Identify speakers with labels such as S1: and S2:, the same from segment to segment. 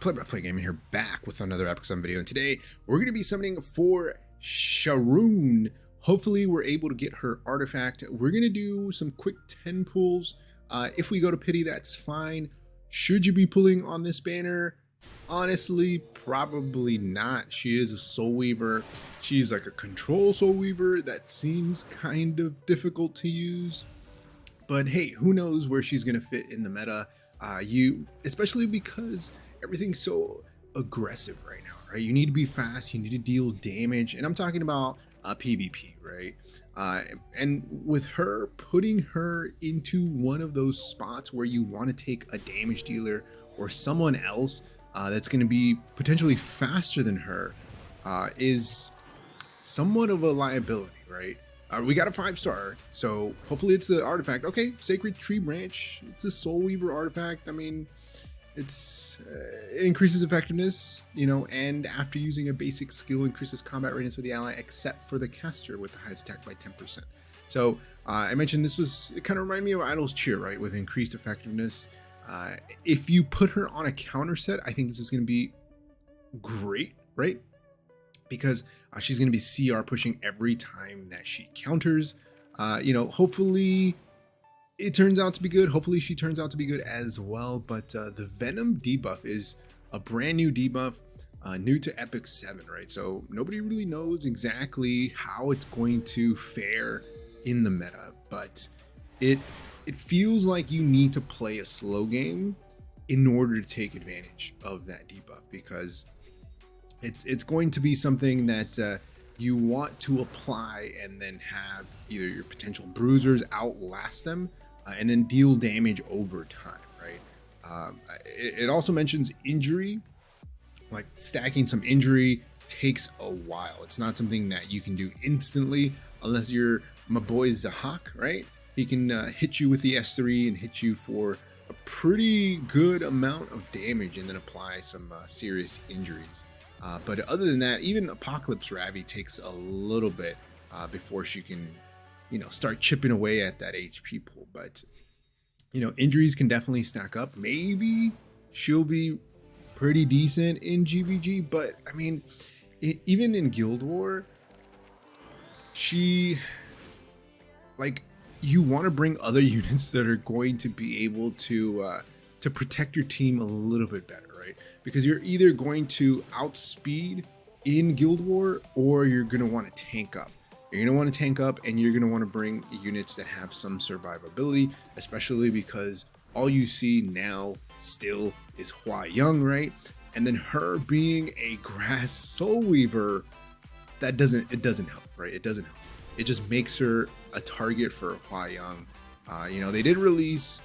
S1: Play Gaming here, back with another Epic 7 video, and today we're going to be summoning for Sharun. Hopefully we're able to get her artifact. We're going to do some quick 10 pulls. If we go to pity, that's fine. Should you be pulling on this banner? Honestly, probably not. She is a Soulweaver. She's like a control Soulweaver that seems kind of difficult to use, but hey, who knows where she's going to fit in the meta. Especially because everything's so aggressive right now, right? You need to be fast, you need to deal damage, and I'm talking about PvP, right? And with her, putting her into one of those spots where you want to take a damage dealer or someone else that's going to be potentially faster than her is somewhat of a liability, right? We got a 5-star, so hopefully it's the artifact. Okay, Sacred Tree Branch. It's a Soulweaver artifact. I mean, it increases effectiveness, you know, and after using a basic skill, increases combat readiness for the ally, except for the caster with the highest attack by 10%. So I mentioned it kind of reminded me of Idol's Cheer, right, with increased effectiveness. If you put her on a counter set, I think this is going to be great, right? Because she's going to be CR pushing every time that she counters. You know, hopefully it turns out to be good. Hopefully she turns out to be good as well. But the Venom debuff is a brand new debuff, new to Epic 7, right? So nobody really knows exactly how it's going to fare in the meta, but it feels like you need to play a slow game in order to take advantage of that debuff, because it's going to be something that you want to apply and then have either your potential bruisers outlast them and then deal damage over time, right? It also mentions injury, like stacking some injury takes a while. It's not something that you can do instantly unless you're my boy Zahak, right? He can hit you with the S3 and hit you for a pretty good amount of damage and then apply some serious injuries. But other than that, even Apocalypse Ravi takes a little bit before she can, you know, start chipping away at that HP pool. But, you know, injuries can definitely stack up. Maybe she'll be pretty decent in GVG, but I mean, even in Guild War, you want to bring other units that are going to be able to protect your team a little bit better, right? Because you're either going to outspeed in Guild War or you're going to want to tank up. You're going to want to tank up and you're going to want to bring units that have some survivability, especially because all you see now still is Hua Young, right? And then her being a grass Soulweaver, it doesn't help, right? It doesn't help. It just makes her a target for Hua Young. You know, they did release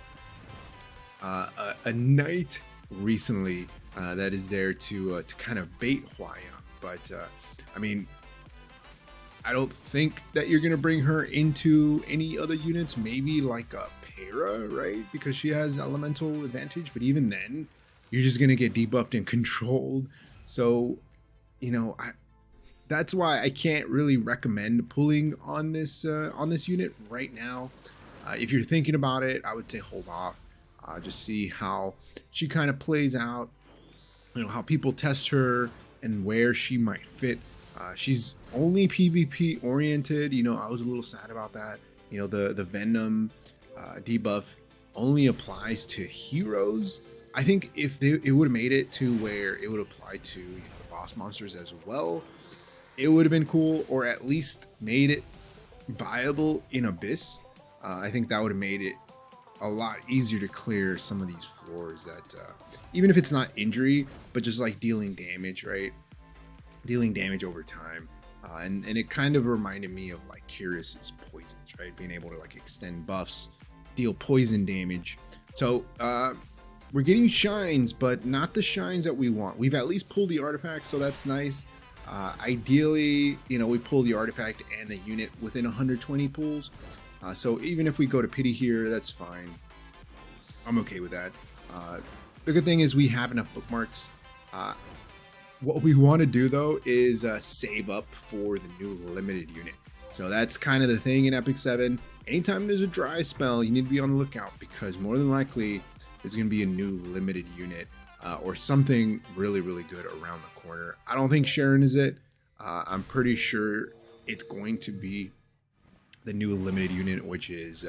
S1: a knight recently that is there to kind of bait Hua Young, but I mean, I don't think that you're gonna bring her into any other units. Maybe like a Para, right? Because she has elemental advantage, but even then, you're just gonna get debuffed and controlled. So, you know, that's why I can't really recommend pulling on this unit right now. If you're thinking about it, I would say hold off. Just see how she kind of plays out, you know, how people test her and where she might fit. She's only PvP oriented. You know, I was a little sad about that. You know, the Venom debuff only applies to heroes. I think if it would have made it to where it would apply to, you know, the boss monsters as well, it would have been cool, or at least made it viable in Abyss. I think that would have made it a lot easier to clear some of these floors that, even if it's not injury, but just like dealing damage, right? Dealing damage over time. And it kind of reminded me of like Kyrus's poisons, right? Being able to like extend buffs, deal poison damage. So we're getting shines, but not the shines that we want. We've at least pulled the artifact, so that's nice. Ideally, you know, we pull the artifact and the unit within 120 pulls. So even if we go to pity here, that's fine. I'm okay with that. The good thing is we have enough bookmarks. What we want to do though is save up for the new limited unit. So that's kind of the thing in Epic 7. Anytime there's a dry spell, you need to be on the lookout, because more than likely there's going to be a new limited unit or something really, really good around the corner. I don't think Sharun is it. I'm pretty sure it's going to be the new limited unit, which is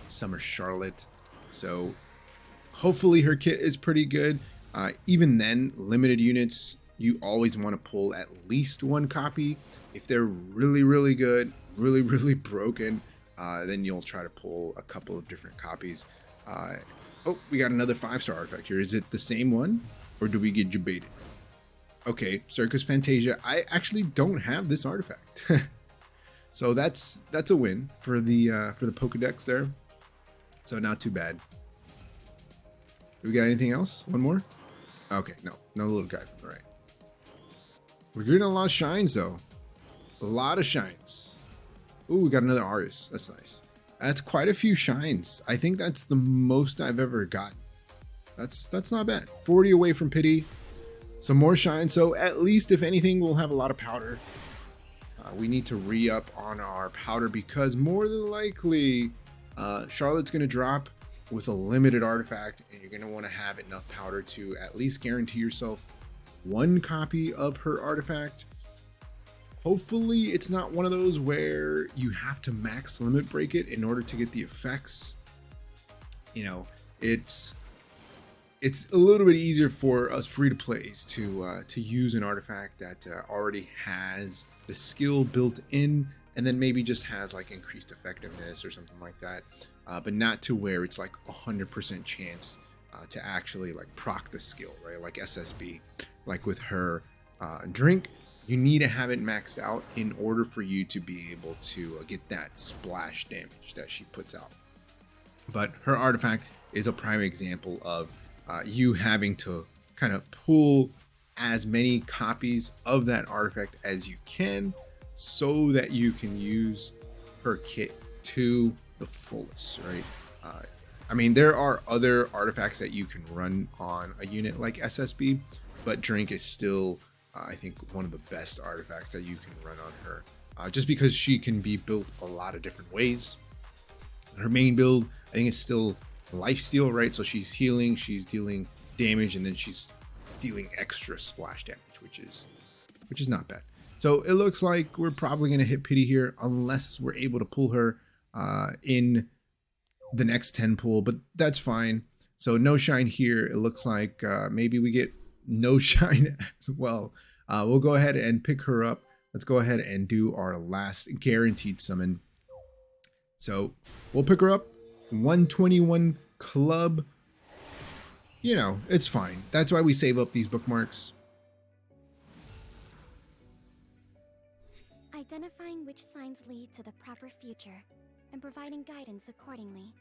S1: Summer Charlotte. So hopefully her kit is pretty good. Even then, limited units, you always want to pull at least one copy. If they're really, really good, really, really broken, then you'll try to pull a couple of different copies. Oh, we got another 5-star artifact here. Is it the same one, or do we get debated? Okay, Circus Fantasia. I actually don't have this artifact. So that's a win for the Pokedex there. So not too bad. Do we got anything else? One more? Okay, no little guy from the right. We're getting a lot of shines though. A lot of shines. Ooh, we got another artist. That's nice. That's quite a few shines. I think that's the most I've ever gotten. That's not bad. 40 away from pity. Some more shine. So at least if anything, we'll have a lot of powder. We need to re-up on our powder because more than likely Charlotte's going to drop with a limited artifact, and you're going to want to have enough powder to at least guarantee yourself one copy of her artifact. Hopefully it's not one of those where you have to max limit break it in order to get the effects. You know, it's a little bit easier for us free to plays to use an artifact that already has the skill built in, and then maybe just has like increased effectiveness or something like that, but not to where it's like 100% chance to actually like proc the skill, right? Like SSB, like with her drink, you need to have it maxed out in order for you to be able to get that splash damage that she puts out. But her artifact is a prime example of you having to kind of pull as many copies of that artifact as you can so that you can use her kit to the fullest, right? I mean, there are other artifacts that you can run on a unit like SSB, but Drink is still, I think, one of the best artifacts that you can run on her, just because she can be built a lot of different ways. Her main build, I think, is still lifesteal, right? So she's healing, she's dealing damage, and then she's dealing extra splash damage, which is not bad. So it looks like we're probably going to hit pity here unless we're able to pull her in the next 10 pull, but that's fine. So no shine here. It looks like maybe we get no shine as well. We'll go ahead and pick her up. Let's go ahead and do our last guaranteed summon. So we'll pick her up. 121 club. You know, it's fine. That's why we save up these bookmarks.
S2: Identifying which signs lead to the proper future and providing guidance accordingly.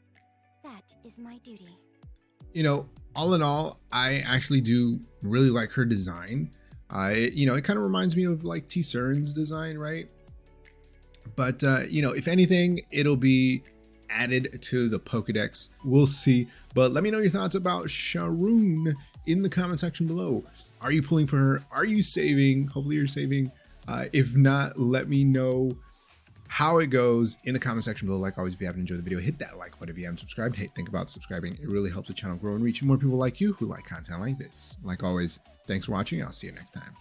S2: That is my duty.
S1: You know, all in all, I actually do really like her design. It kind of reminds me of like T-Cern's design, right? But, if anything, it'll be added to the Pokedex. We'll see. But let me know your thoughts about Sharun in the comment section below. Are you pulling for her? Are you saving? Hopefully you're saving. If not, let me know how it goes in the comment section below. Like always, if you haven't enjoyed the video, hit that like button. If you haven't subscribed, hey, think about subscribing. It really helps the channel grow and reach more people like you who like content like this. Like always, thanks for watching. I'll see you next time.